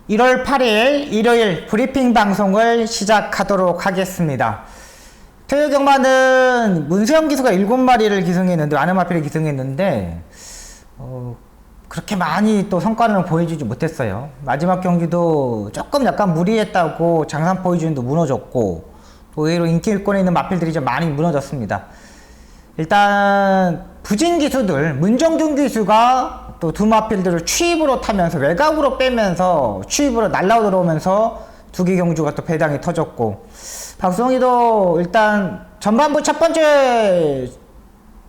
1월 8일 일요일 브리핑 방송을 시작하도록 하겠습니다. 토요 경마는 문세영 기수가 7마리를 기승했는데, 많은 마필을 기승했는데 그렇게 많이 또 성과는 보여주지 못했어요. 마지막 경기도 조금 약간 무리했다고 장산포 기준도 무너졌고, 또 의외로 인기일권에 있는 마필들이 좀 많이 무너졌습니다. 일단 부진 기수들, 문정준 기수가 또 두 마필들을 추입으로 타면서 외곽으로 빼면서 추입으로 날라오 들어오면서 두 개 경주가 또 배당이 터졌고, 박성희도 일단 전반부 첫 번째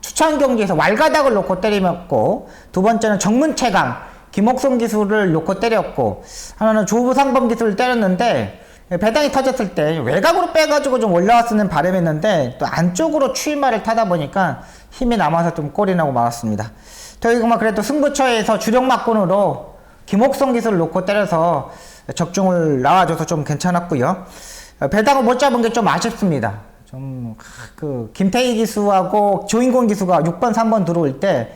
추천 경기에서 왈가닥을 놓고 때리었고, 두 번째는 정문채강 김옥성 기술을 놓고 때렸고, 하나는 조부상범 기술을 때렸는데 배당이 터졌을 때 외곽으로 빼가지고 좀 올라왔으면 바람했는데 또 안쪽으로 추임말을 타다 보니까 힘이 남아서 좀 꼴이 나고 말았습니다. 저희가 그래도 승부처에서 주력 막군으로 김옥성 기술을 놓고 때려서 적중을 나와줘서 좀 괜찮았고요. 배당을 못 잡은 게 좀 아쉽습니다. 좀 김태희 기수하고 조인권 기수가 6번 3번 들어올 때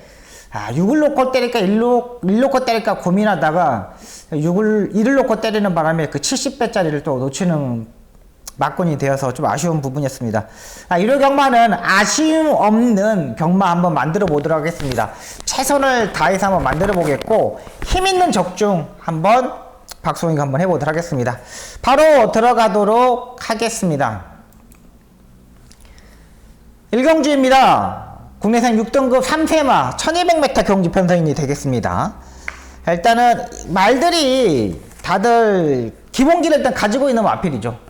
6을 놓고 때릴까 1을 놓고 때릴까 고민하다가 1을 놓고 때리는 바람에 그 70배짜리를 또 놓치는 막군이 되어서 좀 아쉬운 부분이었습니다. 일요 경마는 아쉬움 없는 경마 한번 만들어 보도록 하겠습니다. 최선을 다해서 한번 만들어 보겠고, 힘있는 적중 한번 박송이가 한번 해보도록 하겠습니다. 바로 들어가도록 하겠습니다. 1경주입니다. 국내산 6등급 3세마 1200m 경주 편성인이 되겠습니다. 일단은 말들이 다들 기본기를 일단 가지고 있는 마필이죠.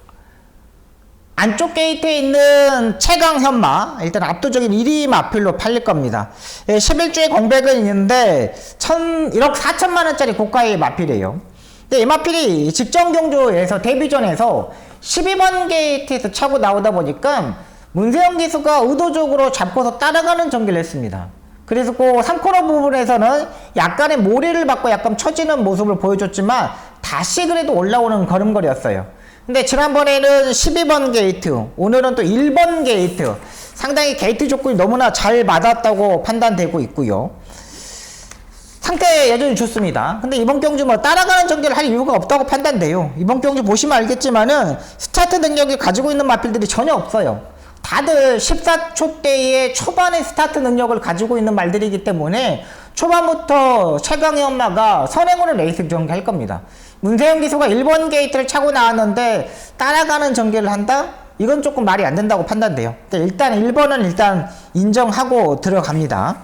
안쪽 게이트에 있는 최강 현마, 일단 압도적인 1위 마필로 팔릴 겁니다. 11주의 공백은 있는데 1억 4천만 원짜리 고가의 마필이에요. 근데 이 마필이 직전 경주에서 데뷔전에서 12번 게이트에서 차고 나오다 보니까 문세영 기수가 의도적으로 잡고서 따라가는 전개를 했습니다. 그래서 그 3코너 부분에서는 약간의 모래를 받고 약간 처지는 모습을 보여줬지만 다시 그래도 올라오는 걸음걸이였어요. 근데 지난번에는 12번 게이트, 오늘은 또 1번 게이트, 상당히 게이트 조건이 너무나 잘 맞았다고 판단되고 있고요. 상태 여전히 좋습니다. 근데 이번 경주 따라가는 전개를 할 이유가 없다고 판단돼요. 이번 경주 보시면 알겠지만은 스타트 능력을 가지고 있는 마필들이 전혀 없어요. 다들 14초대의 초반의 스타트 능력을 가지고 있는 말들이기 때문에 초반부터 최강의 엄마가 선행으로 레이스 전개할 겁니다. 문세영 기수가 1번 게이트를 차고 나왔는데 따라가는 전개를 한다? 이건 조금 말이 안 된다고 판단돼요. 일단 1번은 일단 인정하고 들어갑니다.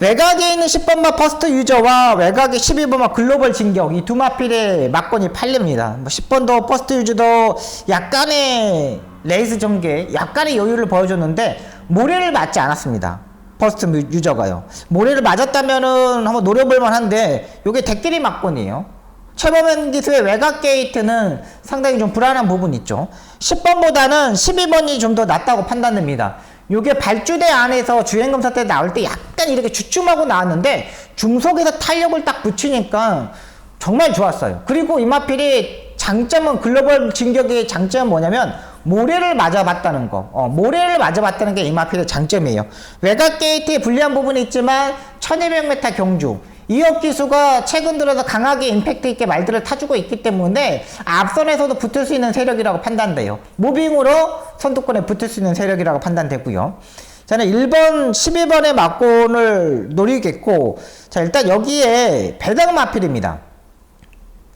외곽에 있는 10번마 퍼스트 유저와 외곽에 12번마 글로벌 진격, 이 두 마필의 막건이 팔립니다. 10번도 퍼스트 유저도 약간의 레이스 전개, 약간의 여유를 보여줬는데 모래를 맞지 않았습니다. 퍼스트 유저가요. 모래를 맞았다면은 한번 노려볼만 한데 요게 대끼리 막건이에요. 최범현 기수의 외곽 게이트는 상당히 좀 불안한 부분이 있죠. 10번보다는 12번이 좀 더 낫다고 판단됩니다. 요게 발주대 안에서 주행검사 때 나올 때 약간 이렇게 주춤하고 나왔는데 중속에서 탄력을 딱 붙이니까 정말 좋았어요. 그리고 이 마필이 장점은, 글로벌 진격의 장점은 뭐냐면 모래를 맞아봤다는 거. 모래를 맞아봤다는 게 이 마필의 장점이에요. 외곽 게이트에 불리한 부분이 있지만 1200m 경주, 이혁 기수가 최근 들어서 강하게 임팩트 있게 말들을 타주고 있기 때문에 앞선에서도 붙을 수 있는 세력이라고 판단돼요. 무빙으로 선두권에 붙을 수 있는 세력이라고 판단되고요. 저는 1번, 12번의 막곤을 노리겠고, 자, 일단 여기에 배당 마필입니다.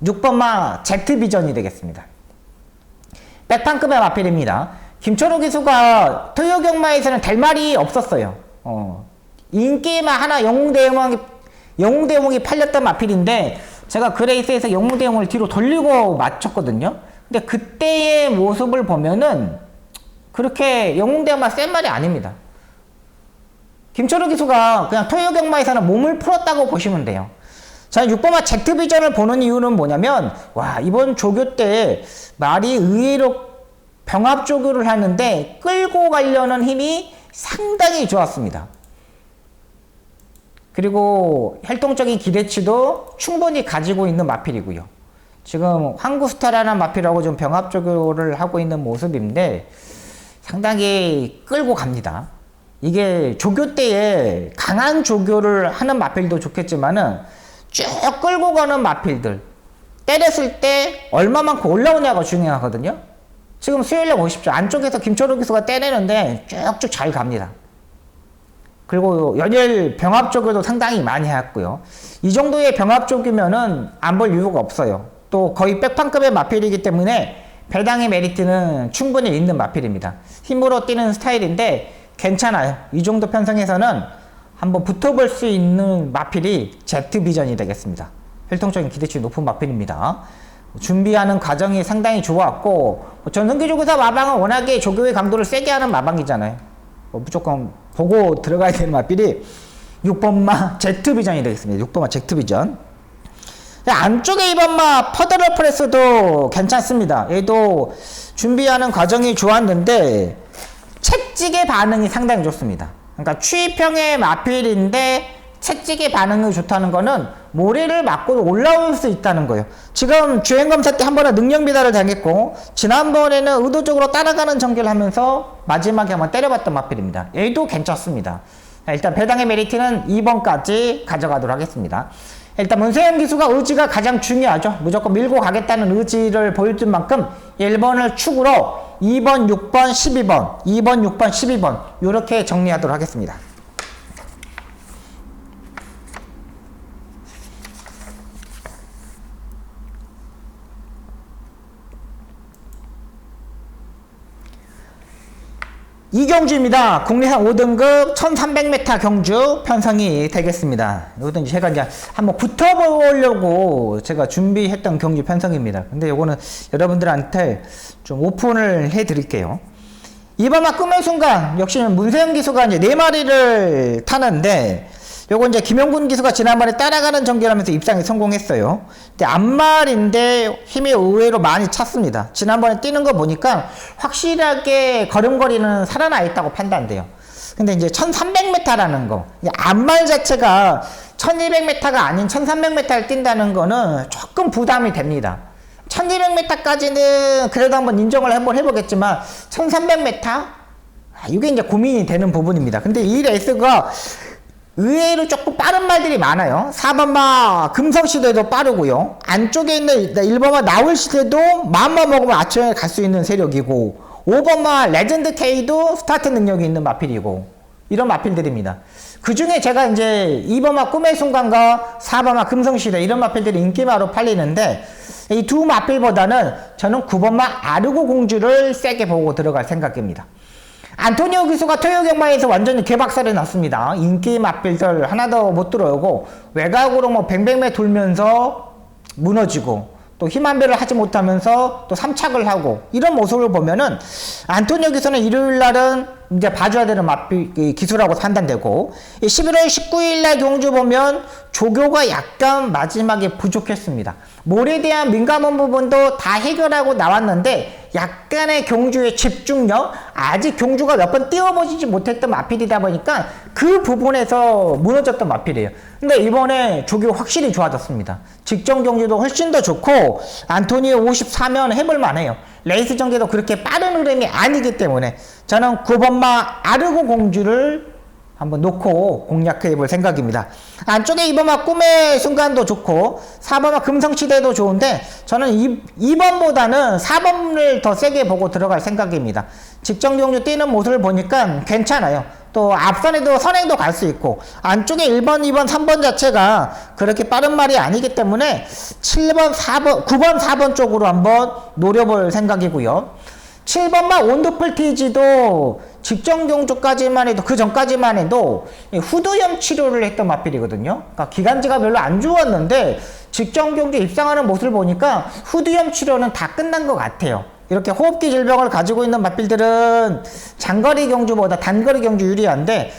6번마 제트비전이 되겠습니다. 백판급의 마필입니다. 김철호 기수가 토요 경마에서는 될 말이 없었어요. 인기만 하나 영웅대용이 팔렸던 마필인데 제가 그 레이스에서 영웅대용을 뒤로 돌리고 맞췄거든요. 근데 그때의 모습을 보면은 그렇게 영웅대용만 센 말이 아닙니다. 김철우 기수가 그냥 토요 경마에서는 몸을 풀었다고 보시면 돼요. 자, 6번마 제트비전을 보는 이유는 뭐냐면, 와, 이번 조교 때 말이 의외로 병합 조교를 하는데 끌고 가려는 힘이 상당히 좋았습니다. 그리고 활동적인 기대치도 충분히 가지고 있는 마필이고요. 지금 황구스타라는 마필하고 좀 병합 조교를 하고 있는 모습인데 상당히 끌고 갑니다. 이게 조교 때에 강한 조교를 하는 마필도 좋겠지만은 쭉 끌고 가는 마필들, 때렸을 때 얼마만큼 올라오냐가 중요하거든요. 지금 수요일에 보십시오. 안쪽에서 김철우 기수가 때리는데 쭉쭉 잘 갑니다. 그리고 연일 병합 쪽에도 상당히 많이 했고요. 이 정도의 병합 쪽이면은 안 볼 이유가 없어요. 또 거의 백판급의 마필이기 때문에 배당의 메리트는 충분히 있는 마필입니다. 힘으로 뛰는 스타일인데 괜찮아요. 이 정도 편성에서는 한번 붙어볼 수 있는 마필이 제트비전이 되겠습니다. 혈통적인 기대치가 높은 마필입니다. 준비하는 과정이 상당히 좋았고, 전성기 조교사 마방은 워낙에 조교의 강도를 세게 하는 마방이잖아요. 무조건 보고 들어가야 되는 마필이 6번마 제트비전이 되겠습니다. 6번마 제트비전. 안쪽에 2번마 퍼더럴 프레스도 괜찮습니다. 얘도 준비하는 과정이 좋았는데 채찍의 반응이 상당히 좋습니다. 그러니까 취입형의 마필인데 채찍의 반응이 좋다는 거는 모래를 맞고 올라올 수 있다는 거예요. 지금 주행검사 때 한 번은 능력 미달을 당했고 지난번에는 의도적으로 따라가는 전개를 하면서 마지막에 한번 때려봤던 마필입니다. 얘도 괜찮습니다. 일단 배당의 메리트는 2번까지 가져가도록 하겠습니다. 일단 문세현 기수가 의지가 가장 중요하죠. 무조건 밀고 가겠다는 의지를 보여준 만큼 1번을 축으로 2번, 6번, 12번 2번, 6번, 12번 이렇게 정리하도록 하겠습니다. 이경주입니다. 국내산 5등급 1300m 경주 편성이 되겠습니다. 이것도 제가 이제 한번 붙어보려고 제가 준비했던 경주 편성입니다. 근데 이거는 여러분들한테 좀 오픈을 해 드릴게요. 이번만 꿈의 순간, 역시 문세영 기수가 이제 4마리를 타는데, 요거 이제 김용군 기수가 지난번에 따라가는 전개를 하면서 입상에 성공했어요. 근데 앞말인데 힘이 의외로 많이 찼습니다. 지난번에 뛰는 거 보니까 확실하게 걸음걸이는 살아나 있다고 판단돼요. 근데 이제 1300m라는 거, 앞말 자체가 1200m가 아닌 1300m를 뛴다는 거는 조금 부담이 됩니다. 1200m까지는 그래도 한번 인정을 한번 해보겠지만 1300m? 이게 이제 고민이 되는 부분입니다. 근데 이 레이스가 의외로 조금 빠른 말들이 많아요. 4번마 금성시대도 빠르고요. 안쪽에 있는 1번마 나울시대도 마음만 먹으면 아침에 갈 수 있는 세력이고, 5번마 레전드 K도 스타트 능력이 있는 마필이고, 이런 마필들입니다. 그 중에 제가 이제 2번마 꿈의 순간과 4번마 금성시대 이런 마필들이 인기마로 팔리는데, 이 두 마필보다는 저는 9번마 아르고 공주를 세게 보고 들어갈 생각입니다. 안토니오 기수가 토요 경마에서 완전히 개박살이 났습니다. 인기 마필들 하나도 못 들어오고 외곽으로 뭐 뱅뱅매 돌면서 무너지고 또 힘한 배를 하지 못하면서 또 삼착을 하고 이런 모습을 보면은 안토니오 기수는 일요일 날은 이제 봐줘야 되는 마필 기수라고 판단되고, 11월 19일 날 경주 보면 조교가 약간 마지막에 부족했습니다. 몰에 대한 민감한 부분도 다 해결하고 나왔는데 약간의 경주의 집중력, 아직 경주가 몇 번 띄워보지지 못했던 마필이다 보니까 그 부분에서 무너졌던 마필이에요. 근데 이번에 조교 확실히 좋아졌습니다. 직전 경주도 훨씬 더 좋고 안토니오 54면 해볼만 해요. 레이스 전개도 그렇게 빠른 흐름이 아니기 때문에 저는 9번마 아르고 공주를 한번 놓고 공략해 볼 생각입니다. 안쪽에 2번마 꿈의 순간도 좋고 4번마 금성시대도 좋은데 저는 2번보다는 4번을 더 세게 보고 들어갈 생각입니다. 직전 경주 뛰는 모습을 보니까 괜찮아요. 또 앞선에도 선행도 갈 수 있고 안쪽에 1번, 2번, 3번 자체가 그렇게 빠른 말이 아니기 때문에 7번, 4번, 9번, 4번 쪽으로 한번 노려볼 생각이고요. 7번마 온도풀 TG도 직전 경주까지만 해도 그 전까지만 해도 후두염 치료를 했던 마필이거든요. 그러니까 기관지가 별로 안 좋았는데 직전 경주 입상하는 모습을 보니까 후두염 치료는 다 끝난 것 같아요. 이렇게 호흡기 질병을 가지고 있는 마필들은 장거리 경주보다 단거리 경주 유리한데,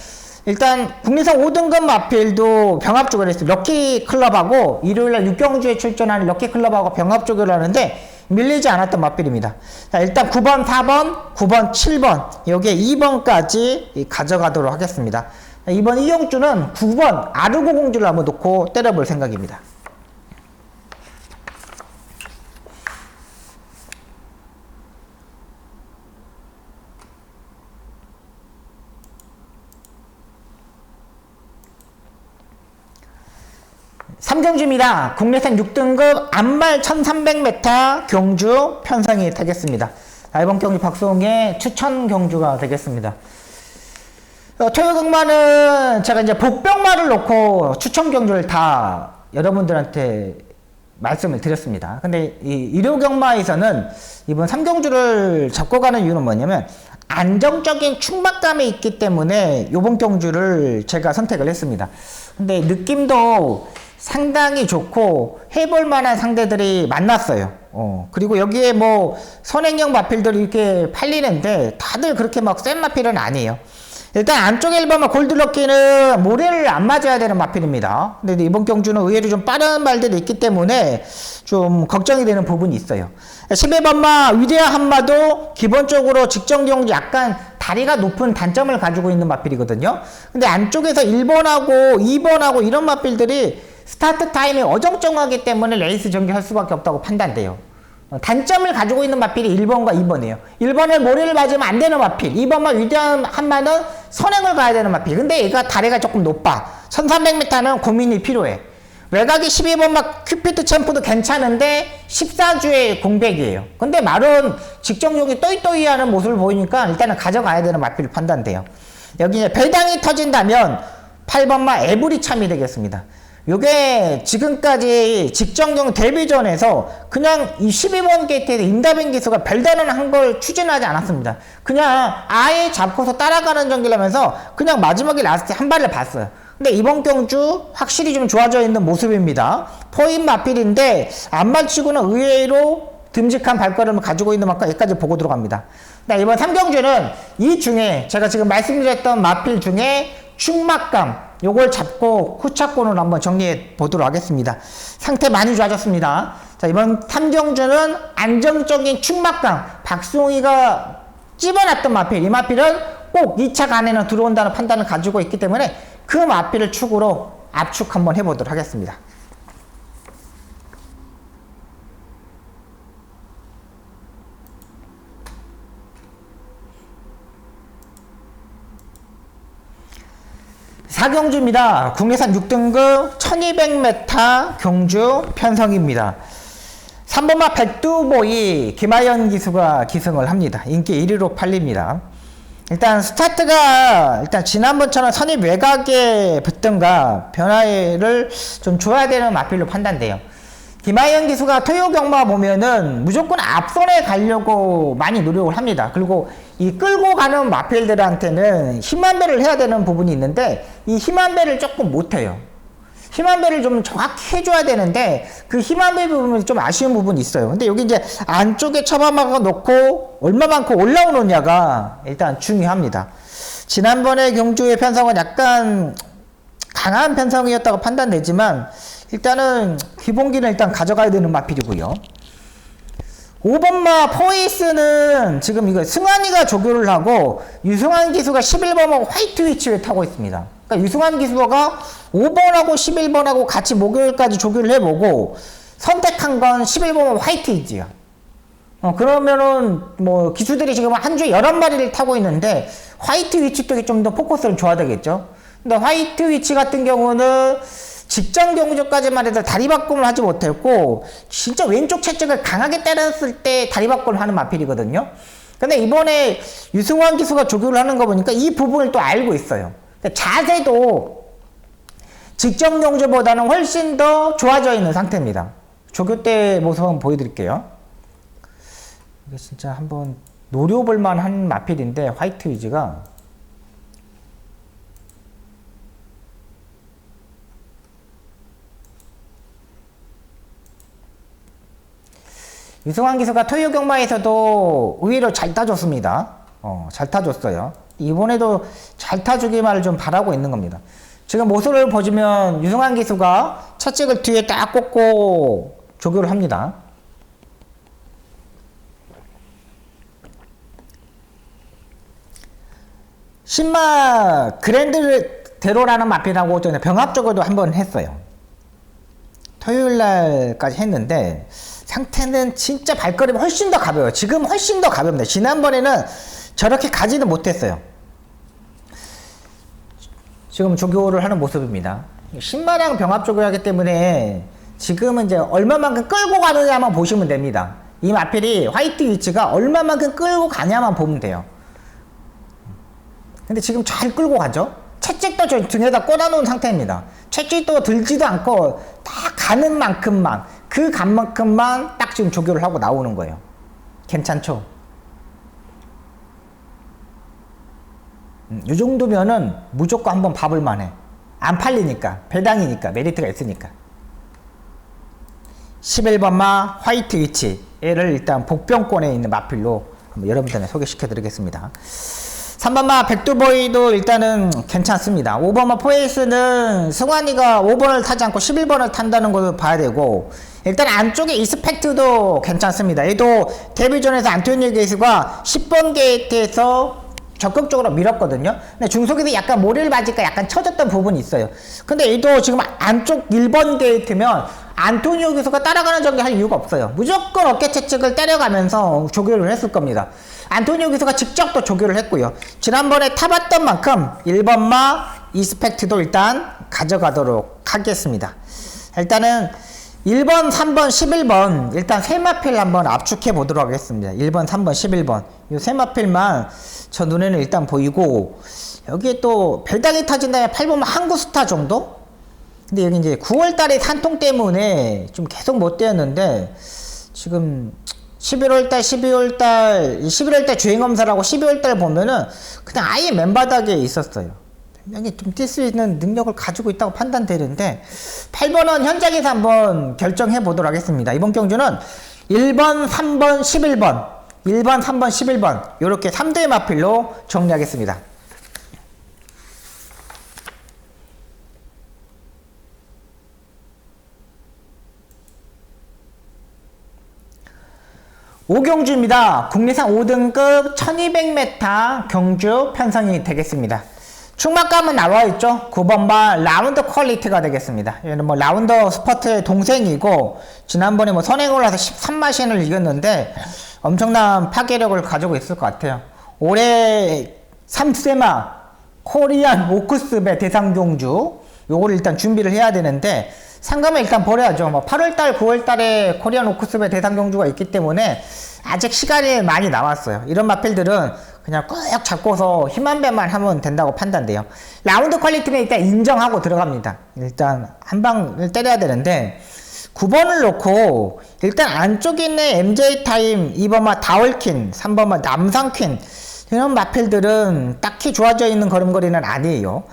일단 국내산 5등급 마필도 병합 조결을 했어요. 럭키 클럽하고 일요일날 6경주에 출전하는 럭키 클럽하고 병합 조결을 하는데 밀리지 않았던 마필입니다. 자, 일단 9번, 4번, 9번, 7번 여기에 2번까지 가져가도록 하겠습니다. 이번 이경주는 9번 아르고 공주를 한번 놓고 때려볼 생각입니다. 3경주입니다. 국내산 6등급 안말 1300m 경주 편성이 되겠습니다. 이번 경주 박수홍의 추천 경주가 되겠습니다. 토요경마는 제가 이제 복병마를 놓고 추천 경주를 다 여러분들한테 말씀을 드렸습니다. 근데 이 일요경마에서는 이번 3경주를 잡고 가는 이유는 뭐냐면 안정적인 충막감이 있기 때문에 이번 경주를 제가 선택을 했습니다. 근데 느낌도 상당히 좋고 해볼 만한 상대들이 만났어요. 그리고 여기에 뭐 선행형 마필들이 이렇게 팔리는데 다들 그렇게 막 센 마필은 아니에요. 일단 안쪽에 1번만 골드럭키는 모래를 안 맞아야 되는 마필입니다. 근데 이번 경주는 의외로 좀 빠른 말들이 있기 때문에 좀 걱정이 되는 부분이 있어요. 11번마 위대한 한마도 기본적으로 직전 경주 약간 다리가 높은 단점을 가지고 있는 마필이거든요. 근데 안쪽에서 1번하고 2번하고 이런 마필들이 스타트 타임이 어정쩡하기 때문에 레이스 전개할 수밖에 없다고 판단돼요. 단점을 가지고 있는 마필이 1번과 2번이에요. 1번을 모래를 맞으면 안 되는 마필, 2번만 위대한 한마는 선행을 가야 되는 마필. 근데 얘가 다리가 조금 높아. 1300m는 고민이 필요해. 외곽이 12번막 큐피드 챔프도 괜찮은데 14주의 공백이에요. 근데 말은 직정용이 또이또이하는 모습을 보이니까 일단은 가져가야 되는 마필이 판단돼요. 여기 이제 배당이 터진다면 8번마 에브리 참이 되겠습니다. 요게 지금까지 직정경 데뷔전에서 그냥 이 12번 게이트에서 임다빈 기수가 별다른 한 걸 추진하지 않았습니다. 그냥 아예 잡고서 따라가는 전기라면서 그냥 마지막에 라스트 한 발을 봤어요. 근데 이번 경주 확실히 좀 좋아져 있는 모습입니다. 포인 마필인데 안만치고는 의외로 듬직한 발걸음을 가지고 있는 만큼 여기까지 보고 들어갑니다. 이번 3경주는 이 중에 제가 지금 말씀드렸던 마필 중에 충막감 요걸 잡고 후차권으로 한번 정리해 보도록 하겠습니다. 상태 많이 좋아졌습니다. 자, 이번 3경주는 안정적인 충막감, 박수홍이가 찝어놨던 마필, 이 마필은 꼭 2차 간에는 들어온다는 판단을 가지고 있기 때문에 그 마필을 축으로 압축 한번 해보도록 하겠습니다. 사경주입니다. 국내산 6등급 1200m 경주 편성입니다. 3번마 백두보이 김하연 기수가 기승을 합니다. 인기 1위로 팔립니다. 일단 스타트가 일단 지난번처럼 선입 외곽에 붙든가 변화를 좀 줘야 되는 마필로 판단돼요. 김하연 기수가 토요경마 보면은 무조건 앞선에 가려고 많이 노력을 합니다. 그리고 이 끌고 가는 마필들한테는 힘한 배를 해야 되는 부분이 있는데 이 힘한 배를 조금 못해요. 힘한 배를 좀 정확히 해줘야 되는데 그 힘한 배 부분이 좀 아쉬운 부분이 있어요. 근데 여기 이제 안쪽에 처박아 놓고 얼마만큼 올라오느냐가 일단 중요합니다. 지난번에 경주의 편성은 약간 강한 편성이었다고 판단되지만 일단은 기본기는 일단 가져가야 되는 마필이고요. 5번마 포이스는 지금 이거 승환이가 조교를 하고 유승환 기수가 11번하고 화이트 위치를 타고 있습니다. 그러니까 유승환 기수가 5번하고 11번하고 같이 목요일까지 조교를 해보고 선택한 건 11번 화이트 위치야. 그러면은 뭐 기수들이 지금 한 주에 11마리를 타고 있는데 화이트 위치 쪽에 좀 더 포커스를 줘야 되겠죠. 근데 화이트 위치 같은 경우는 직전 경주까지만 해도 다리 바꿈을 하지 못했고 진짜 왼쪽 채찍을 강하게 때렸을 때 다리 바꿈을 하는 마필이거든요. 근데 이번에 유승환 기수가 조교를 하는 거 보니까 이 부분을 또 알고 있어요. 자세도 직전 경주보다는 훨씬 더 좋아져 있는 상태입니다. 조교 때 모습 한번 보여드릴게요. 이게 진짜 한번 노려볼 만한 마필인데 화이트 위즈가 유승환 기수가 토요경마에서도 의외로 잘 타줬습니다. 잘 타줬어요. 이번에도 잘 타주기만을 좀 바라고 있는 겁니다. 지금 모습을 보시면 유승환 기수가 차찍을 뒤에 딱 꽂고 조교를 합니다. 신마 그랜드대로라는 마필하고 병합적으로도 한번 했어요. 토요일날까지 했는데 상태는 진짜 발걸음이 훨씬 더 가벼워요. 지금 훨씬 더 가볍습니다. 지난번에는 저렇게 가지는 못했어요. 지금 조교를 하는 모습입니다. 신마랑 병합 쪽을 하기 때문에 지금은 이제 얼마만큼 끌고 가느냐만 보시면 됩니다. 이 마필이 화이트 위치가 얼마만큼 끌고 가냐만 보면 돼요. 근데 지금 잘 끌고 가죠? 채찍도 저 등에다 꽂아놓은 상태입니다. 채찍도 들지도 않고 다 가는 만큼만, 그 간만큼만 딱 지금 조교를 하고 나오는 거예요. 괜찮죠? 이 정도면은 무조건 한번 봐볼 만해. 안 팔리니까, 배당이니까, 메리트가 있으니까. 11번마 화이트 위치, 얘를 일단 복병권에 있는 마필로 한번 여러분들한테 소개시켜 드리겠습니다. 3번마 백두보이도 일단은 괜찮습니다. 5번마 포에이스는 승환이가 5번을 타지 않고 11번을 탄다는 것을 봐야 되고, 일단 안쪽에 이스펙트도 괜찮습니다. 얘도 데뷔전에서 안토니오 게이트가 10번 게이트에서 적극적으로 밀었거든요. 근데 중속에서 약간 모래를 맞으니까 약간 쳐졌던 부분이 있어요. 근데 얘도 지금 안쪽 1번 게이트면 안토니오 교수가 따라가는 적이 할 이유가 없어요. 무조건 어깨 채찍을 때려가면서 조교를 했을 겁니다. 안토니오 교수가 직접 또 조교를 했고요. 지난번에 타봤던 만큼 1번마 이스펙트도 일단 가져가도록 하겠습니다. 일단은 1번, 3번, 11번 일단 세 마필 한번 압축해 보도록 하겠습니다. 1번, 3번, 11번 이 세 마필만 저 눈에는 일단 보이고, 여기에 또 배당이 터진다면 8번만 항구스타 정도? 근데 여기 이제 9월달에 산통 때문에 좀 계속 못 되었는데, 지금 11월달, 11월달 주행검사라고 12월달 보면은 그냥 아예 맨바닥에 있었어요. 분명히 좀 뛸 수 있는 능력을 가지고 있다고 판단되는데, 8번은 현장에서 한번 결정해 보도록 하겠습니다. 이번 경주는 1번, 3번, 11번 1번, 3번, 11번 이렇게 3대 마필로 정리하겠습니다. 오경주입니다. 국내산 5등급 1200m 경주 편성이 되겠습니다. 충막감은 나와있죠. 9번마 라운더 퀄리티가 되겠습니다. 얘는 뭐 라운더 스퍼트의 동생이고, 지난번에 뭐 선행 올라서 13마신을 이겼는데 엄청난 파괴력을 가지고 있을 것 같아요. 올해 3세마 코리안 오크스배 대상 경주 요거를 일단 준비를 해야 되는데, 상금을 일단 버려야죠. 뭐 8월달, 9월달에 코리안 오크스배 대상 경주가 있기 때문에 아직 시간이 많이 남았어요. 이런 마필들은 그냥 꾹 잡고서 힘 한 배만 하면 된다고 판단돼요. 라운드 퀄리티는 일단 인정하고 들어갑니다. 일단 한 방을 때려야 되는데, 9번을 놓고 일단 안쪽에 있는 MJ 타임, 2번마 다월킨, 3번마 남상퀸 이런 마필들은 딱히 좋아져 있는 걸음걸이는 아니에요.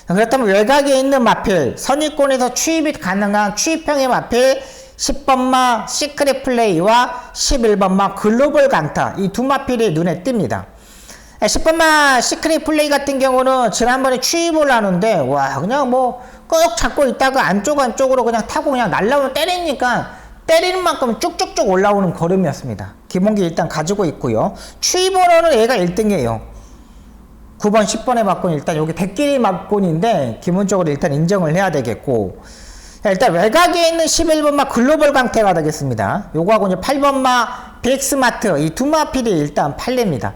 그렇다면 외곽에 있는 마필, 선위권에서 추입이 가능한 추입형의 마필 10번마 시크릿 플레이와 11번마 글로벌 강타, 이 두 마필이 눈에 띕니다. 10번마 시크릿 플레이 같은 경우는 지난번에 추입을 하는데, 와, 그냥 뭐 꼭 잡고 있다가 안쪽으로 그냥 타고 그냥 날라오면 때리니까 때리는 만큼 쭉쭉쭉 올라오는 걸음이었습니다. 기본기 일단 가지고 있고요. 추입으로는 얘가 1등이에요. 9번, 10번의 막곤 일단 여기 대끼리 막곤인데 기본적으로 일단 인정을 해야 되겠고, 일단 외곽에 있는 11번마 글로벌 강태가 되겠습니다. 요거하고 이제 8번마 빅스마트 이 두 마필이 일단 팔립니다.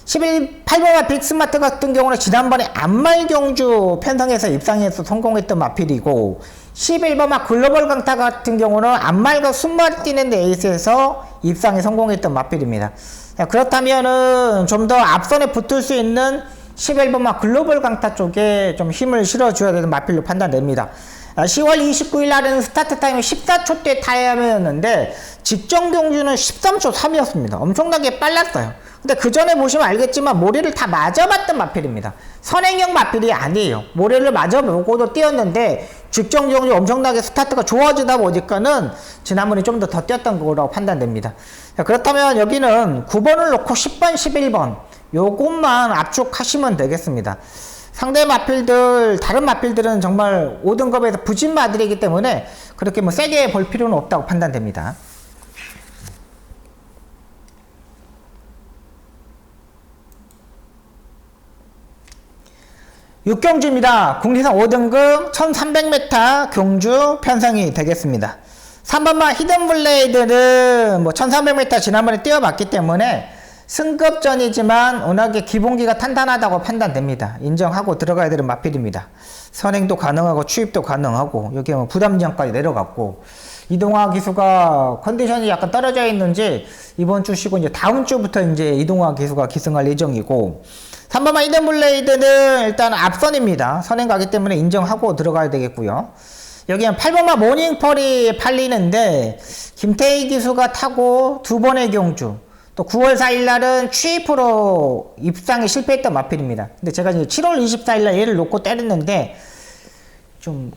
8번마 빅스마트 같은 경우는 지난번에 안말경주 편성에서 입상해서 성공했던 마필이고, 11번마 글로벌 강타 같은 경우는 안말과 순말 뛰는 레이스에서 입상에 성공했던 마필입니다. 그렇다면은 좀 더 앞선에 붙을 수 있는 11번마 글로벌 강타 쪽에 좀 힘을 실어줘야 되는 마필로 판단됩니다. 10월 29일 날은 스타트 타임이 14초대 타임이었는데 직전 경주는 13초 3이었습니다. 엄청나게 빨랐어요. 근데 그 전에 보시면 알겠지만 모래를 다 맞아봤던 마필입니다. 선행형 마필이 아니에요. 모래를 맞아보고도 뛰었는데 직전 경주 엄청나게 스타트가 좋아지다 보니까는 지난번에 좀 더 뛰었던 거라고 판단됩니다. 자, 그렇다면 여기는 9번을 놓고 10번, 11번 요것만 압축하시면 되겠습니다. 상대 마필들, 다른 마필들은 정말 5등급에서 부진마들이기 때문에 그렇게 뭐 세게 볼 필요는 없다고 판단됩니다. 육경주입니다. 국내산 5등급 1300m 경주 편성이 되겠습니다. 3번마 히든블레이드는 뭐 1300m 지난번에 뛰어봤기 때문에 승급전이지만 워낙에 기본기가 탄탄하다고 판단됩니다. 인정하고 들어가야 되는 마필입니다. 선행도 가능하고 추입도 가능하고 여기 뭐 부담지역까지 내려갔고 이동화 기수가 컨디션이 약간 떨어져 있는지 이번 주 쉬고 이제 다음 주부터 이제 이동화 기수가 기승할 예정이고 3번만 이든블레이드는 일단 앞선입니다. 선행 가기 때문에 인정하고 들어가야 되겠고요. 여기는 8번만 모닝펄이 팔리는데 김태희 기수가 타고 두 번의 경주 또 9월 4일 날은 취입으로 입상에 실패했던 마필입니다. 근데 제가 이제 7월 24일 날 얘를 놓고 때렸는데 좀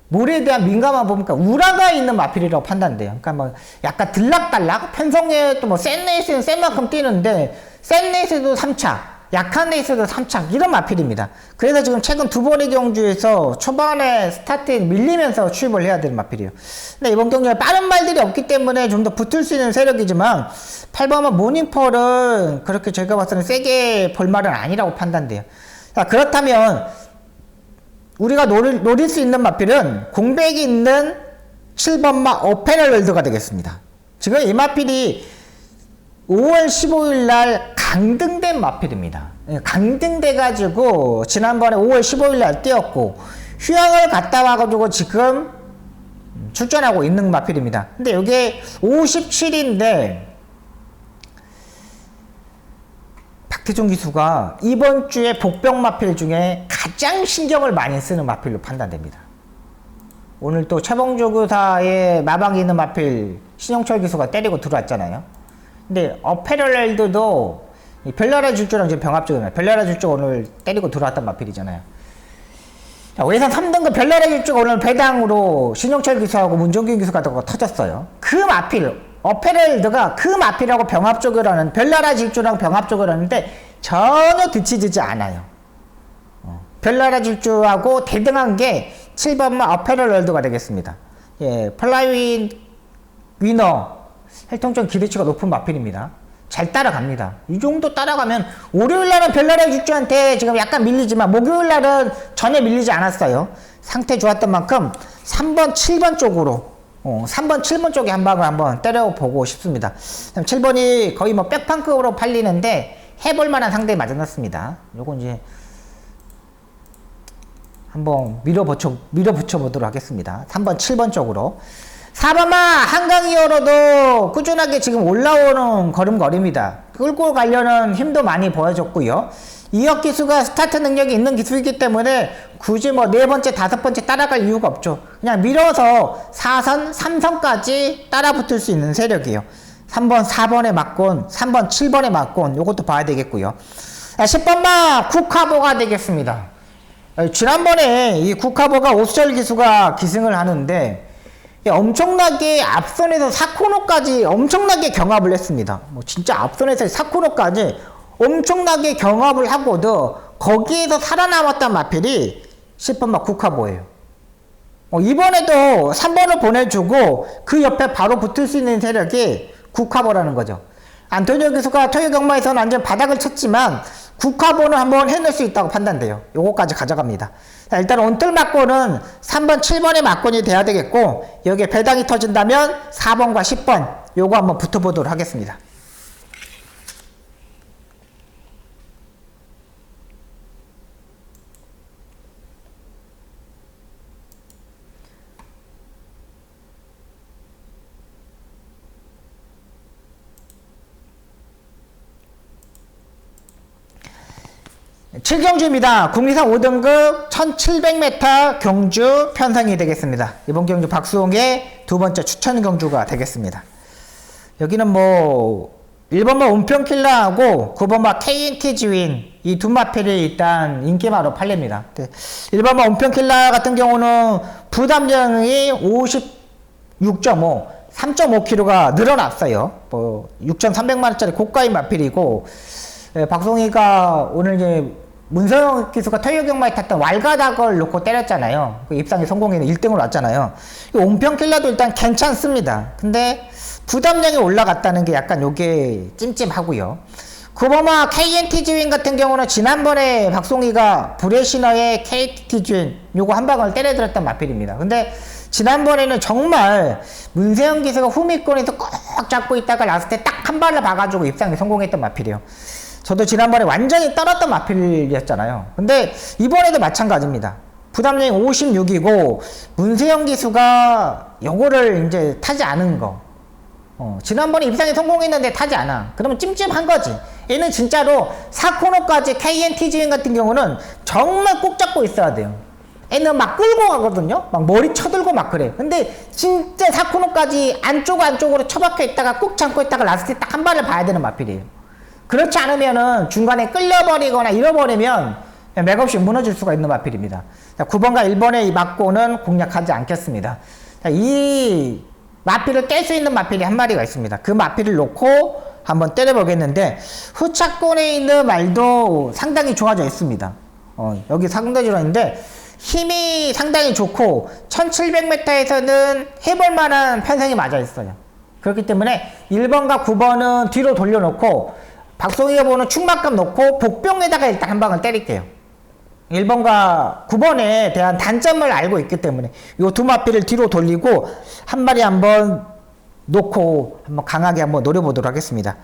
물에 대한 민감한 보니까 우라가 있는 마필이라고 판단돼요. 그러니까 뭐 약간 들락달락 편성에 또 뭐 센 레이스는 센 만큼 뛰는데 센 레이스도 3착 약한 레이스도 3착 이런 마필입니다. 그래서 지금 최근 두 번의 경주에서 초반에 스타트에 밀리면서 취입을 해야 되는 마필이에요. 근데 이번 경주에 빠른 말들이 없기 때문에 좀 더 붙을 수 있는 세력이지만 8번은 모닝펄은 그렇게 제가 봤을 때는 세게 볼 말은 아니라고 판단돼요. 자, 그렇다면 우리가 노릴 수 있는 마필은 공백이 있는 7번마 어페럴월드가 되겠습니다. 지금 이 마필이 5월 15일 날 강등된 마필입니다. 강등돼가지고 지난번에 5월 15일 날 뛰었고 휴양을 갔다 와가지고 지금 출전하고 있는 마필입니다. 근데 이게 57인데 박태종 기수가 이번 주에 복병 마필 중에 가장 신경을 많이 쓰는 마필로 판단됩니다. 오늘 또 최봉주 교사의 마방이 있는 마필 신영철 기수가 때리고 들어왔잖아요. 근데 어페럴렐드도 별나라 질주랑 지금 병합적이네요. 별나라 질주가 오늘 때리고 들어왔단 마필이잖아요. 자, 외산 3등급 별나라 질주가 오늘 배당으로 신영철 기수하고 문종균 기수가 터졌어요. 그 마필 어페럴렐드가 그 마필하고 병합적으로 하는 별나라 질주랑 병합적으로 하는데 전혀 뒤치지지 않아요. 별나라 질주하고 대등한 게 7번마 어페럴렐드가 되겠습니다. 예, 플라이윈 위너 혈통적 기대치가 높은 마필입니다. 잘 따라갑니다. 이 정도 따라가면 월요일날은 별나라 질주한테 지금 약간 밀리지만 목요일날은 전혀 밀리지 않았어요. 상태 좋았던 만큼 3번 7번 쪽으로 3번 7번 쪽에 한 방을 한번 때려보고 싶습니다. 7번이 거의 뭐 백판급으로 팔리는데 해볼 만한 상대에 맞아놨습니다. 요건 이제 한번 밀어붙여 보도록 하겠습니다. 3번 7번 쪽으로 4번마 한강이어로도 꾸준하게 지금 올라오는 걸음걸이입니다. 끌고 가려는 힘도 많이 보여줬고요. 이혁 기수가 스타트 능력이 있는 기수이기 때문에 굳이 뭐 네 번째, 다섯 번째 따라갈 이유가 없죠. 그냥 밀어서 4선, 3선까지 따라붙을 수 있는 세력이에요. 3번, 4번에 맞곤, 3번, 7번에 맞곤 요것도 봐야 되겠고요. 10번마 국화보가 되겠습니다. 지난번에 이 국화보가 오수철 기수가 기승을 하는데 엄청나게 앞선에서 4코너까지 엄청나게 경합을 했습니다. 뭐 진짜 앞선에서 4코너까지 엄청나게 경합을 하고도 거기에서 살아남았던 마필이 10번마 국화보예요. 이번에도 3번을 보내주고 그 옆에 바로 붙을 수 있는 세력이 국화보라는 거죠. 안토니오 기수가 토요 경마에서는 완전 바닥을 쳤지만 국화보는 한번 해낼 수 있다고 판단돼요. 요거까지 가져갑니다. 자, 일단 온틀 막권은 3번, 7번의 막권이 돼야 되겠고 여기에 배당이 터진다면 4번과 10번 요거 한번 붙어보도록 하겠습니다. 칠경주입니다. 국리상 5등급 1700m 경주 편성이 되겠습니다. 이번 경주 박수홍의 두 번째 추천 경주가 되겠습니다. 여기는 뭐 1번마 운평킬러하고 9번마 KNT 지윈 이 두 마필이 일단 인기마로 팔립니다. 1번마 운평킬러 같은 경우는 부담량이 56.5 3.5kg가 늘어났어요. 뭐 6,300만원짜리 고가의 마필이고 박송이가 오늘 이제 문서영 기수가 토요 경마에 탔던 왈가닥을 놓고 때렸잖아요. 그 입상에 성공해서 1등으로 왔잖아요. 온평킬러도 일단 괜찮습니다. 근데 부담량이 올라갔다는 게 약간 요게 찜찜하고요. 9번마 KNT 지윈 같은 경우는 지난번에 박송이가 브레시너의 KNT 지윈 요거 한 방을 때려들었던 마필입니다. 근데 지난번에는 정말 문세영 기수가 후미권에서 꼭 잡고 있다가 라스트에 딱 한 발을 봐가지고 입상에 성공했던 마필이에요. 저도 지난번에 완전히 떨었던 마필이었잖아요. 근데 이번에도 마찬가지입니다. 부담량이 56이고 문세영 기수가 요거를 이제 타지 않은 거. 지난번에 입상에 성공했는데 타지 않아. 그러면 찜찜한 거지. 얘는 진짜로 4코너까지 KNT 지인 같은 경우는 정말 꼭 잡고 있어야 돼요. 얘는 막 끌고 가거든요. 막 머리 쳐들고 막 그래. 근데 진짜 4코너까지 안쪽으로 처박혀 있다가 꾹 참고 있다가 라스트에 딱 한 발을 봐야 되는 마필이에요. 그렇지 않으면은 중간에 끌려버리거나 잃어버리면 맥없이 무너질 수가 있는 마필입니다. 9번과 1번의 이 막고는 공략하지 않겠습니다. 이 마필을 깰 수 있는 마필이 한 마리가 있습니다. 그 마필을 놓고 한번 때려보겠는데 후차권에 있는 말도 상당히 좋아져 있습니다. 여기 상당히 좋아있는데 힘이 상당히 좋고 1700m에서는 해볼 만한 편성이 맞아 있어요. 그렇기 때문에 1번과 9번은 뒤로 돌려놓고 박송이가 보는 충막감 놓고 복병에다가 일단 한 방을 때릴게요. 1번과 9번에 대한 단점을 알고 있기 때문에 이 두 마필을 뒤로 돌리고 한 마리 한번 놓고 한번 강하게 한번 노려보도록 하겠습니다.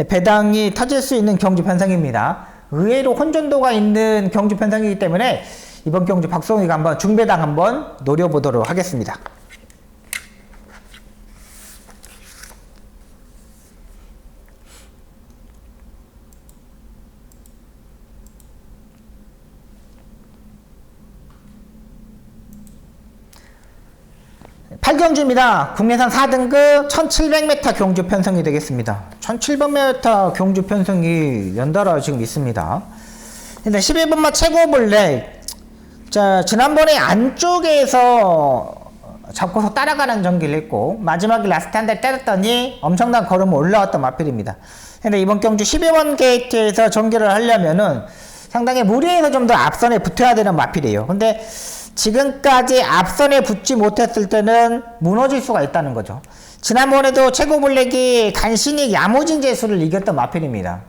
배당이 터질 수 있는 경주 편성입니다. 의외로 혼전도가 있는 경주 편성이기 때문에 이번 경주 박송이가 한번 중배당 한번 노려보도록 하겠습니다. 팔경주입니다. 국내산 4등급 1700m 경주 편성이 되겠습니다. 1700m 경주 편성이 연달아 지금 있습니다. 근데 11번마 최고 블랙. 자, 지난번에 안쪽에서 잡고서 따라가는 전기를 했고 마지막에 라스트 한 대 때렸더니 엄청난 걸음을 올라왔던 마필입니다. 근데 이번 경주 12번 게이트에서 전기를 하려면은 상당히 무리해서 좀 더 앞선에 붙어야 되는 마필이에요. 근데 지금까지 앞선에 붙지 못했을 때는 무너질 수가 있다는 거죠. 지난번에도 최고 블랙이 간신히 야무진 재수를 이겼던 마필입니다.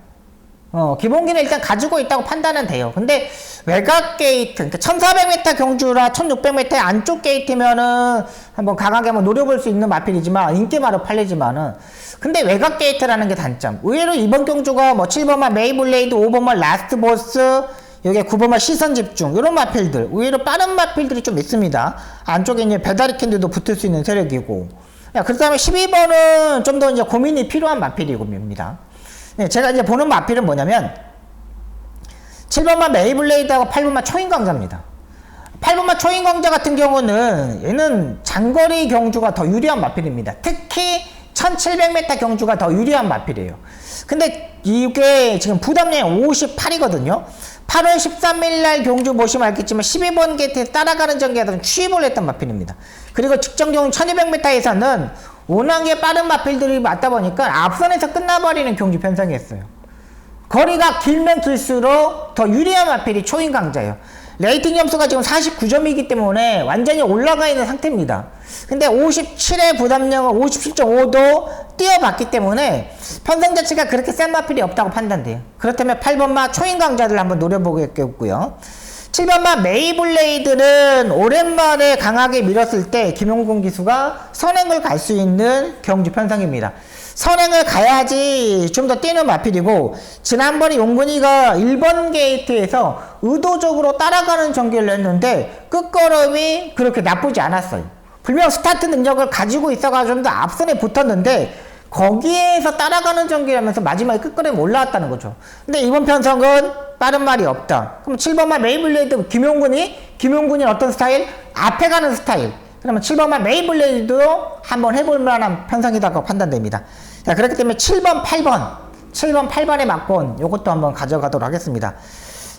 기본기는 일단 가지고 있다고 판단은 돼요. 근데 외곽 게이트, 그러니까 1400m 경주라 1600m 안쪽 게이트면은 한번 강하게 한번 노려볼 수 있는 마필이지만 인기마로 팔리지만은 근데 외곽 게이트라는 게 단점. 의외로 이번 경주가 뭐 7번만 메이블레이드, 5번만 라스트 보스, 여기 9번만 시선 집중 이런 마필들 의외로 빠른 마필들이 좀 있습니다. 안쪽에 이제 배다리 캔들도 붙을 수 있는 세력이고 그렇다면 12번은 좀 더 이제 고민이 필요한 마필이고입니다. 네, 제가 이제 보는 마필은 뭐냐면 7번만 메이블레이드하고 8번만 초인광자입니다. 8번만 초인광자 같은 경우는 얘는 장거리 경주가 더 유리한 마필입니다. 특히 1700m 경주가 더 유리한 마필이에요. 근데 이게 지금 부담량이 58이거든요. 8월 13일 날 경주 보시면 알겠지만 12번 게이트에 따라가는 전개에서 취입을 했던 마필입니다. 그리고 직전 경주 1200m에서는 워낙에 빠른 마필들이 맞다 보니까 앞선에서 끝나버리는 경주 편성이었어요. 거리가 길면 길수록 더 유리한 마필이 초인강자예요. 레이팅 점수가 지금 49점이기 때문에 완전히 올라가 있는 상태입니다. 근데 57의 부담량을 57.5도 뛰어봤기 때문에 편성 자체가 그렇게 센 마필이 없다고 판단돼요. 그렇다면 8번마 초인강자들 한번 노려보겠고요. 7번마 메이블레이드는 오랜만에 강하게 밀었을 때 김용곤 기수가 선행을 갈 수 있는 경주 편성입니다. 선행을 가야지 좀 더 뛰는 마필이고 지난번에 용근이가 1번 게이트에서 의도적으로 따라가는 전개를 했는데 끝걸음이 그렇게 나쁘지 않았어요. 분명 스타트 능력을 가지고 있어가지고 좀 더 앞선에 붙었는데 거기에서 따라가는 전개하면서 마지막에 끝걸음이 올라왔다는 거죠. 근데 이번 편성은 빠른 말이 없다. 그럼 7번만 메이블레이드 김용군이 어떤 스타일? 앞에 가는 스타일. 그러면 7번만 메이블레이드도 한번 해볼 만한 편성이라고 판단됩니다. 자, 그렇기 때문에 7번, 8번에 맞곤 요것도 한번 가져가도록 하겠습니다.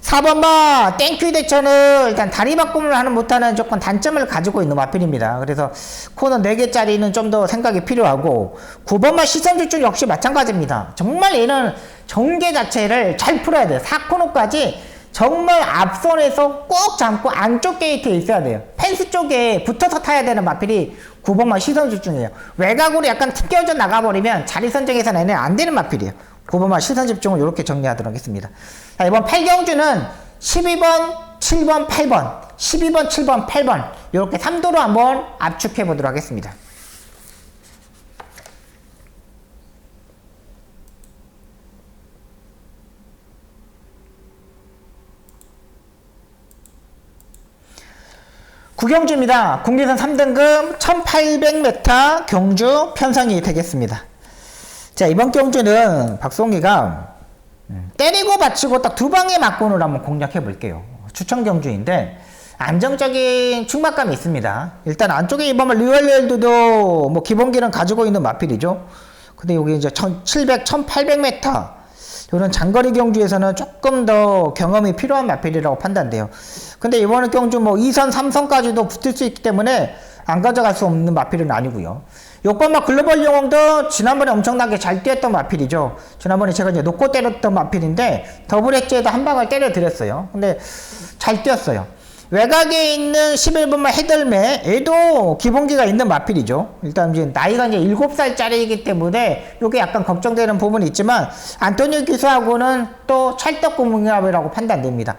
4번마 땡큐 대처는 일단 다리 바꿈을 하는 못하는 조건 단점을 가지고 있는 마필입니다. 그래서 코너 4개짜리는 좀 더 생각이 필요하고 9번마 시선 집중 역시 마찬가지입니다. 정말 얘는 전개 자체를 잘 풀어야 돼요. 4코너까지 정말 앞선에서 꼭 잡고 안쪽 게이트에 있어야 돼요. 펜스 쪽에 붙어서 타야 되는 마필이 9번마 시선 집중이에요. 외곽으로 약간 튕겨져 나가버리면 자리 선정에서는 얘는 안 되는 마필이에요. 9번마 시선 집중을 이렇게 정리하도록 하겠습니다. 자, 이번 8경주는 12번 7번, 8번, 12번, 7번, 8번 이렇게 3도로 한번 압축해 보도록 하겠습니다. 구경주입니다. 국내선 3등급 1800m 경주 편성이 되겠습니다. 자, 이번 경주는 박송기가 때리고 받치고 딱 두 방의 막군으로 한번 공략해 볼게요. 추천 경주인데 안정적인 충막감이 있습니다. 일단 안쪽에 이번에 리얼열드도 뭐 기본기는 가지고 있는 마필이죠. 근데 여기 이제 1700, 1800m 이런 장거리 경주에서는 조금 더 경험이 필요한 마필이라고 판단돼요. 근데 이번 경주 뭐 2선, 3선까지도 붙을 수 있기 때문에 안 가져갈 수 없는 마필은 아니고요. 요번막 글로벌 영웅도 지난번에 엄청나게 잘 뛰었던 마필이죠. 지난번에 제가 이제 놓고 때렸던 마필인데 더블 엣지에도 한 방을 때려 드렸어요. 근데 잘 뛰었어요. 외곽에 있는 11번만 헤들매 얘도 기본기가 있는 마필이죠. 일단 이제 나이가 이제 7살짜리이기 때문에 이게 약간 걱정되는 부분이 있지만 안토니오 기수하고는 또 찰떡궁합이라고 판단됩니다.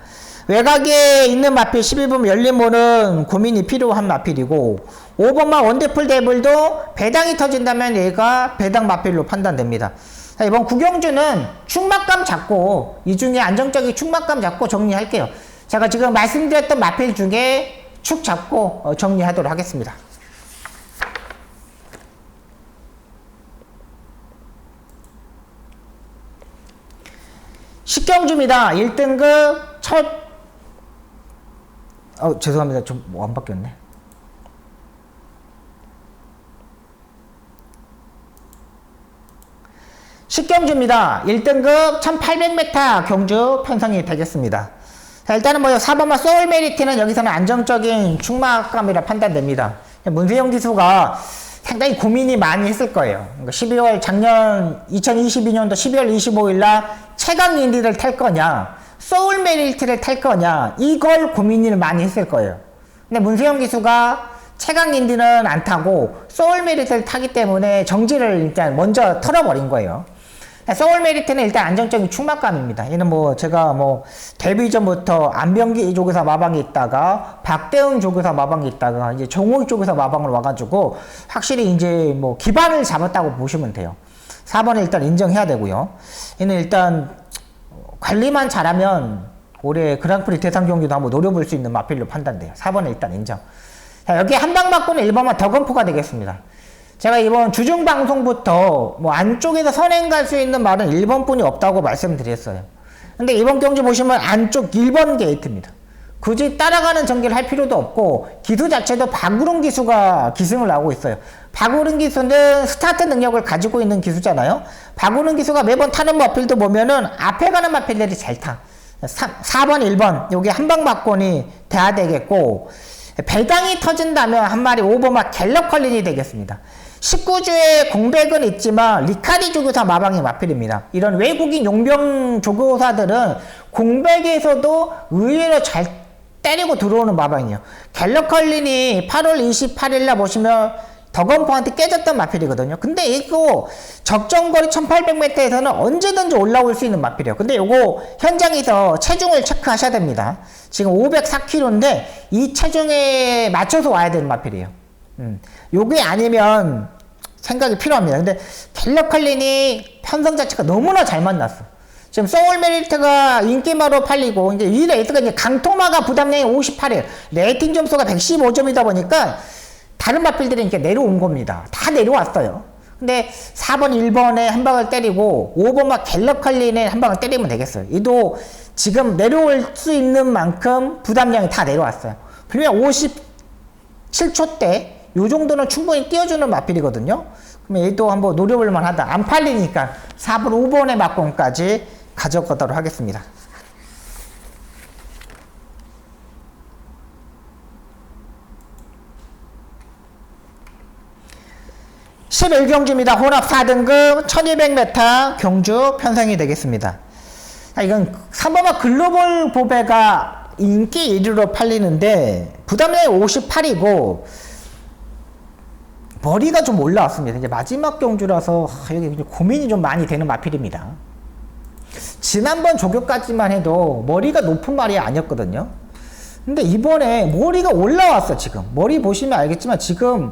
외곽에 있는 마필 11번 열린문은 고민이 필요한 마필이고 5번만 원더풀 데블도 배당이 터진다면 얘가 배당 마필로 판단됩니다. 자, 이번 구경주는 충막감 잡고 이 중에 안정적인 충막감 잡고 정리할게요. 제가 지금 말씀드렸던 마필 중에 축 잡고 정리하도록 하겠습니다. 식경주입니다. 1등급 첫 죄송합니다. 좀 안 바뀌었네. 식경주입니다. 1등급 1800m 경주 편성이 되겠습니다. 자, 일단은 뭐 4번마 소울 메리트는 여기서는 안정적인 충막감이라 판단됩니다. 문세영 기수가 상당히 고민이 많이 했을 거예요. 그러니까 12월 작년 2022년도 12월 25일 날 최강 인디를 탈 거냐 소울 메리트를 탈 거냐 이걸 고민을 많이 했을 거예요. 근데 문세영 기수가 최강 인디는 안 타고 소울 메리트를 타기 때문에 정지를 일단 먼저 털어버린 거예요. 소울 메리트는 일단 안정적인 충막감입니다. 얘는 뭐 제가 뭐 데뷔 전부터 안병기 쪽에서 마방이 있다가 박대웅 쪽에서 마방이 있다가 이제 정호희 쪽에서 마방을 와가지고 확실히 이제 뭐 기반을 잡았다고 보시면 돼요. 4번을 일단 인정해야 되고요. 얘는 일단 관리만 잘하면 올해 그랑프리 대상 경기도 한번 노려볼 수 있는 마필로 판단돼요. 4번은 일단 인정. 자, 여기 한방 맞고는 1번만 더건포가 되겠습니다. 제가 이번 주중 방송부터 뭐 안쪽에서 선행 갈 수 있는 말은 1번뿐이 없다고 말씀드렸어요. 근데 이번 경기 보시면 안쪽 1번 게이트입니다. 굳이 따라가는 전개를 할 필요도 없고 기수 자체도 박우릉 기수가 기승을 하고 있어요. 박우릉 기수는 스타트 능력을 가지고 있는 기수잖아요. 박우릉 기수가 매번 타는 마필도 보면은 앞에 가는 마필들이 잘 타. 4번, 1번 여기 한방 막권이 돼야 되겠고 배당이 터진다면 한 마리 5번마 갤럽 컬린이 되겠습니다. 19주에 공백은 있지만 리카디 조교사 마방이 마필입니다. 이런 외국인 용병 조교사들은 공백에서도 의외로 잘 때리고 들어오는 마방이에요. 갤럽 컬린이 8월 28일날 보시면 더건포한테 깨졌던 마필이거든요. 근데 이거 적정거리 1800m에서는 언제든지 올라올 수 있는 마필이에요. 근데 이거 현장에서 체중을 체크하셔야 됩니다. 지금 504kg인데 이 체중에 맞춰서 와야 되는 마필이에요. 요게 아니면 생각이 필요합니다. 근데 갤럽 컬린이 편성 자체가 너무나 잘 만났어. 지금 소울 메리트가 인기마로 팔리고 이제 이 레이스가 이제 강토마가 부담량이 58일, 레이팅 점수가 115점이다 보니까 다른 마필들이 이렇게 내려온 겁니다. 다 내려왔어요. 근데 4번, 1번에 한 방을 때리고 5번만 갤럽 컬린에 한 방을 때리면 되겠어요. 이도 지금 내려올 수 있는 만큼 부담량이 다 내려왔어요. 분명 57초대 요 정도는 충분히 띄워주는 마필이거든요. 그러면 얘도 한번 노려볼 만하다. 안 팔리니까 4번, 5번의 막공까지 가져가도록 하겠습니다. 11경주입니다. 혼합 4등급 1200m 경주 편성이 되겠습니다. 이건 3번마 글로벌 보배가 인기 1위로 팔리는데 부담량이 58이고 머리가 좀 올라왔습니다. 이제 마지막 경주라서 여기 고민이 좀 많이 되는 마필입니다. 지난번 조교까지만 해도 머리가 높은 말이 아니었거든요. 근데 이번에 머리가 올라왔어. 지금 머리 보시면 알겠지만 지금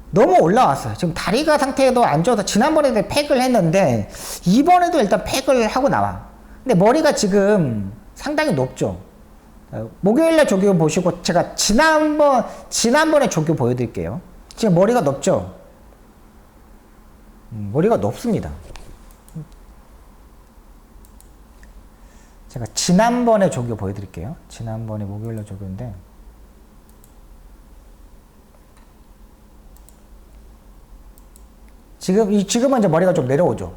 너무 올라왔어요. 지금 다리가 상태도 안 좋아서 지난번에도 팩을 했는데 이번에도 일단 팩을 하고 나와. 근데 머리가 지금 상당히 높죠. 목요일날 조교 보시고 제가 지난번에 조교 보여드릴게요. 지금 머리가 높죠. 머리가 높습니다. 제가 지난번에 조교 보여드릴게요. 지난번에 목요일날 조교인데 지금은 이제 머리가 좀 내려오죠.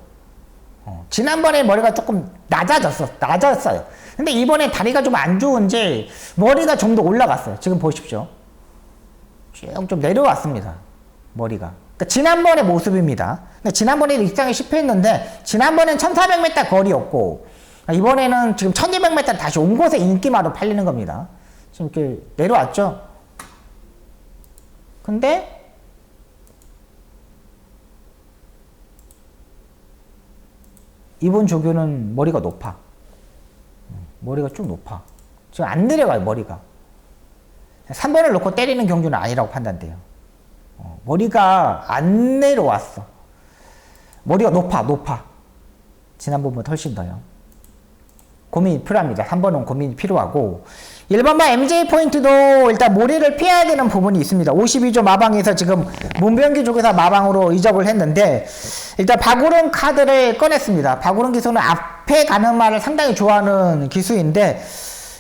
지난번에 머리가 조금 낮았어요. 근데 이번에 다리가 좀 안 좋은지 머리가 좀 더 올라갔어요. 지금 보십시오. 쭉 좀 내려왔습니다. 머리가. 그러니까 지난번의 모습입니다. 근데 지난번에 입장이 실패했는데 지난번엔 1400m 거리였고 이번에는 지금 1200m 다시 온 곳에 인기마로 팔리는 겁니다. 지금 이렇게 내려왔죠. 근데 이번 조교는 머리가 높아. 머리가 쭉 높아. 지금 안 내려가요, 머리가. 3번을 놓고 때리는 경주는 아니라고 판단돼요. 머리가 안 내려왔어. 머리가 높아. 지난번보다 훨씬 더요. 고민이 필요합니다. 3번은 고민이 필요하고 1번만 MJ 포인트도 일단 모래를 피해야 되는 부분이 있습니다. 52조 마방에서 지금 문병기 쪽에서 마방으로 이적을 했는데 일단 박우릉 카드를 꺼냈습니다. 박우릉 기수는 앞에 가는 말을 상당히 좋아하는 기수인데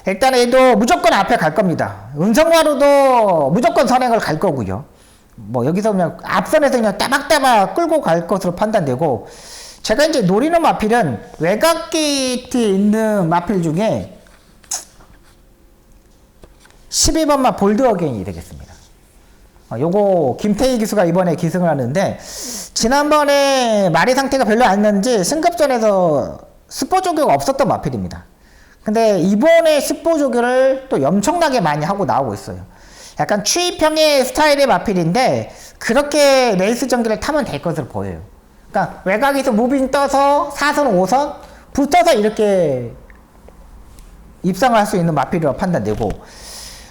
일단 얘도 무조건 앞에 갈 겁니다. 은성마루도 무조건 선행을 갈 거고요. 뭐 여기서 그냥 앞선에서 그냥 따박따박 끌고 갈 것으로 판단되고 제가 이제 노리는 마필은 외곽 게이트에 있는 마필 중에 12번만 볼드 어게인이 되겠습니다. 요거 김태희 기수가 이번에 기승을 하는데 지난번에 말이 상태가 별로 안 났는지 승급전에서 스포 조교가 없었던 마필입니다. 근데 이번에 스포 조교를 또 엄청나게 많이 하고 나오고 있어요. 약간 추이평의 스타일의 마필인데 그렇게 레이스 전기를 타면 될 것으로 보여요. 그러니까 외곽에서 무빙 떠서 4선 5선 붙어서 이렇게 입상을 할 수 있는 마필이라고 판단되고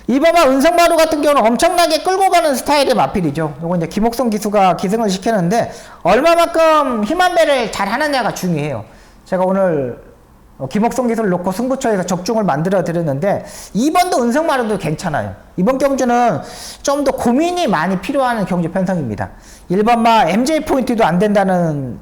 이번만 은성마루 같은 경우는 엄청나게 끌고 가는 스타일의 마필이죠. 요거 이제 김옥성 기수가 기승을 시켰는데 얼마만큼 힘한 배를 잘 하느냐가 중요해요. 제가 오늘 김옥성 기수를 놓고 승부처에서 적중을 만들어 드렸는데 이번도 은성마루도 괜찮아요. 이번 경주는 좀 더 고민이 많이 필요한 경주 편성입니다. 1번마 MJ 포인트도 안 된다는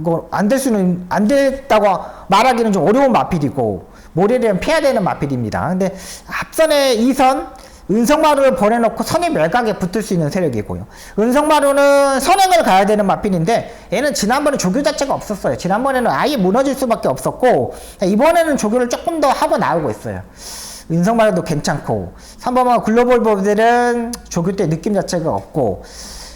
거 안 됐다고 말하기는 좀 어려운 마필이고 모래를 피해야 되는 마필입니다. 근데 앞선에 2선 은성마루를 보내놓고 선임 외곽에 붙을 수 있는 세력이고요. 은성마루는 선행을 가야 되는 마필인데 얘는 지난번에 조교 자체가 없었어요. 지난번에는 아예 무너질 수밖에 없었고 이번에는 조교를 조금 더 하고 나오고 있어요. 은성마루도 괜찮고 3번마 글로벌 보들은 조교 때 느낌 자체가 없고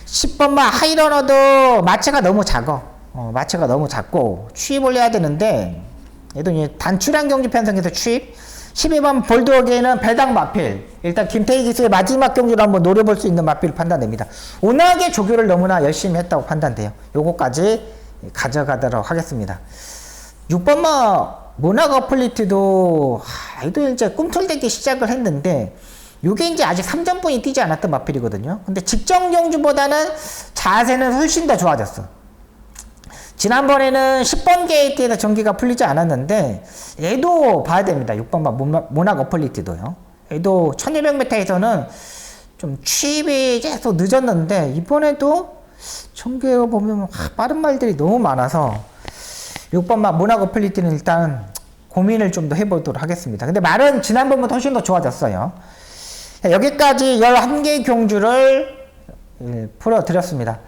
10번마 하이러너도 마체가 너무 작아. 마체가 너무 작고 추입을 해야 되는데 얘도 이제 단출한 경주 편성에서 추입 12번 볼드어게인은 배당 마필 일단 김태희 기수의 마지막 경주를 한번 노려볼 수 있는 마필을 판단됩니다. 워낙에 조교를 너무나 열심히 했다고 판단돼요. 요거까지 가져가도록 하겠습니다. 6번마 모나거 어플리트도 얘도 이제 꿈틀대기 시작을 했는데 요게 이제 아직 3점분이 뛰지 않았던 마필이거든요. 근데 직전 경주보다는 자세는 훨씬 더 좋아졌어. 지난번에는 10번 게이트에서 전기가 풀리지 않았는데 얘도 봐야 됩니다. 6번만 모나거 어플리트도요. 얘도 1200m에서는 좀 취입이 계속 늦었는데 이번에도 전기를 보면 빠른 말들이 너무 많아서 6번만 모나거 어플리트는 일단 고민을 좀 더 해보도록 하겠습니다. 근데 말은 지난번보다 훨씬 더 좋아졌어요. 여기까지 11개의 경주를 풀어드렸습니다.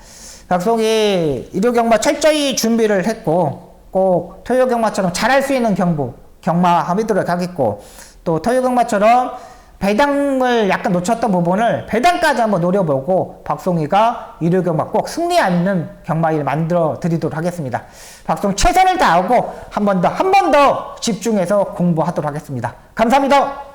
박송이 일요경마 철저히 준비를 했고 꼭 토요경마처럼 잘할 수 있는 경마 하도록 하겠고 또 토요경마처럼 배당을 약간 놓쳤던 부분을 배당까지 한번 노려보고 박송이가 일요경마 꼭 승리하는 경마를 만들어 드리도록 하겠습니다. 박송 최선을 다하고 한 번 더 집중해서 공부하도록 하겠습니다. 감사합니다.